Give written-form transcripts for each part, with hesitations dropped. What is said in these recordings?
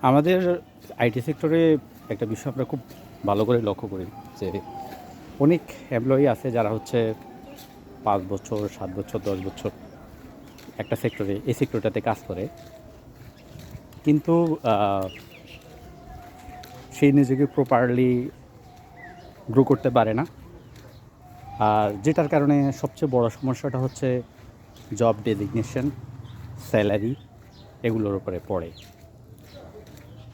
আমাদের আইটি সেক্টরে একটা বিষয় আমরা খুব ভালো করে লক্ষ্য করি যে অনেক এমপ্লয়ি আছে যারা হচ্ছে 5 বছর, 7 বছর, 10 বছর একটা সেক্টরে এই সেক্টরটাতে কাজ করে, কিন্তু সেই নিজেকে প্রপারলি গ্রো করতে পারে না। আর যেটার কারণে সবচেয়ে বড় সমস্যাটা হচ্ছে জব ডেজিগনেশন, স্যালারি, এগুলোর উপরে পড়ে।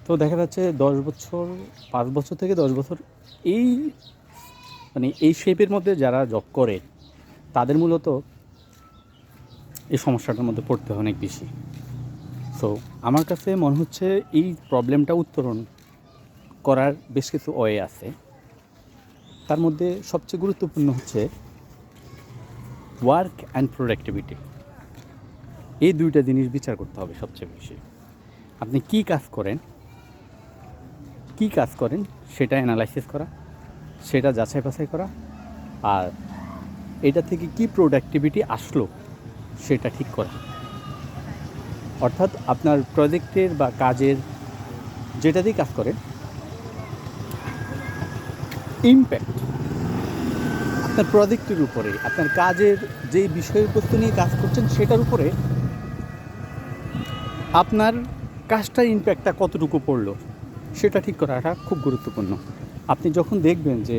তো দেখা যাচ্ছে 10 বছর, 5 বছর থেকে 10 বছর এই এই শেপের মধ্যে যারা জব করে তাদের মূলত এই সমস্যাটার মধ্যে পড়তে হয় অনেক বেশি। সো আমার কাছে মনে হচ্ছে এই প্রবলেমটা উত্তরণ করার বেশ কিছু ওয়ে আছে। তার মধ্যে সবচেয়ে গুরুত্বপূর্ণ হচ্ছে ওয়ার্ক অ্যান্ড প্রোডাক্টিভিটি। এই দুইটা জিনিস বিচার করতে হবে সবচেয়ে বেশি। আপনি কী কাজ করেন সেটা অ্যানালাইসিস করা, সেটা যাচাই বাছাই করা, আর এটা থেকে কি প্রোডাক্টিভিটি আসলো সেটা ঠিক করা। অর্থাৎ আপনার প্রজেক্টের বা কাজের যেটাতেই কাজ করেন, ইমপ্যাক্ট আপনার প্রজেক্টের উপরে, আপনার কাজের যেই বিষয়বস্তু নিয়ে কাজ করছেন সেটার উপরে আপনার কাজটার ইমপ্যাক্টটা কতটুকু পড়লো সেটা ঠিক করাটা খুব গুরুত্বপূর্ণ। আপনি যখন দেখবেন যে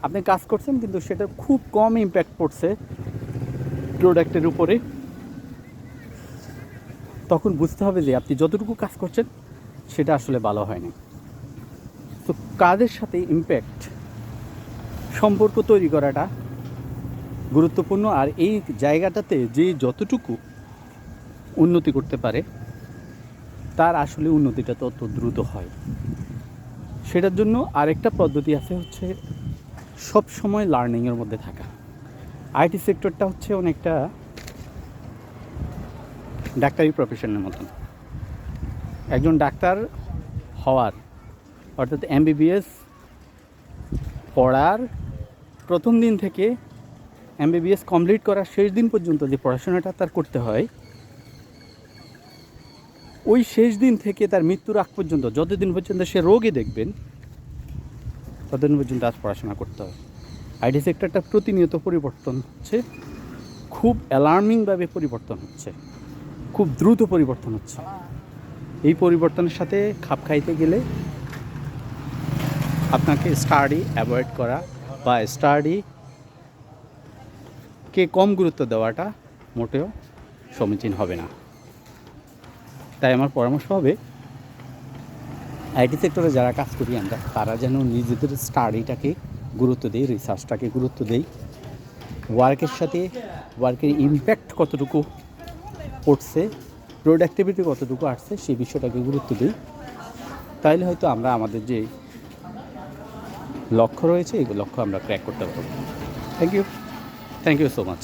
আপনি কাজ করছেন কিন্তু সেটা খুব কম ইমপ্যাক্ট পড়ছে প্রোডাক্টের উপরে, তখন বুঝতে হবে যে আপনি যতটুকু কাজ করছেন সেটা আসলে ভালো হয় না। তো কাজের সাথে ইমপ্যাক্ট সম্পর্ক তৈরি করাটা গুরুত্বপূর্ণ। আর এই জায়গাটাতে যে যতটুকু উন্নতি করতে পারে তার আসলে উন্নতিটা তত দ্রুত হয়। সেটার জন্য আরেকটা পদ্ধতি আছে, হচ্ছে সব সময় লার্নিংয়ের মধ্যে থাকা। আইটি সেক্টরটা হচ্ছে অনেকটা ডাক্তারি প্রফেশনের মতন। একজন ডাক্তার হওয়ার, অর্থাৎ এমবিবিএস পড়ার প্রথম দিন থেকে এমবিবিএস কমপ্লিট করার শেষ দিন পর্যন্ত যে পড়াশোনাটা তার করতে হয়, ওই শেষ দিন থেকে তার মৃত্যুর আগ পর্যন্ত যতদিন পর্যন্ত সে রোগী দেখবেন ততদিন পর্যন্ত আজ পড়াশোনা করতে হয়। আইটি সেক্টরটা প্রতিনিয়ত পরিবর্তন হচ্ছে, খুব অ্যালার্মিংভাবে পরিবর্তন হচ্ছে, খুব দ্রুত পরিবর্তন হচ্ছে। এই পরিবর্তনের সাথে খাপ খাইতে গেলে আপনাকে স্টাডি অ্যাভয়েড করা বা স্টাডিকে কম গুরুত্ব দেওয়াটা মোটেও সমীচীন হবে না। তাই আমার পরামর্শ হবে, আইটি সেক্টরে যারা কাজ করি আমরা, তারা যেন নিজেদের স্টাডিটাকে গুরুত্ব দেয়, রিসার্চটাকে গুরুত্ব দেয়, ওয়ার্কের সাথে ওয়ার্কের ইমপ্যাক্ট কতটুকু পড়ছে, প্রোডাক্টিভিটি কতটুকু আসছে সেই বিষয়টাকে গুরুত্ব দিই। তাইলে হয়তো আমরা আমাদের যে লক্ষ্য রয়েছে এই লক্ষ্য আমরা ক্র্যাক করতে পারবো। Thank you so much.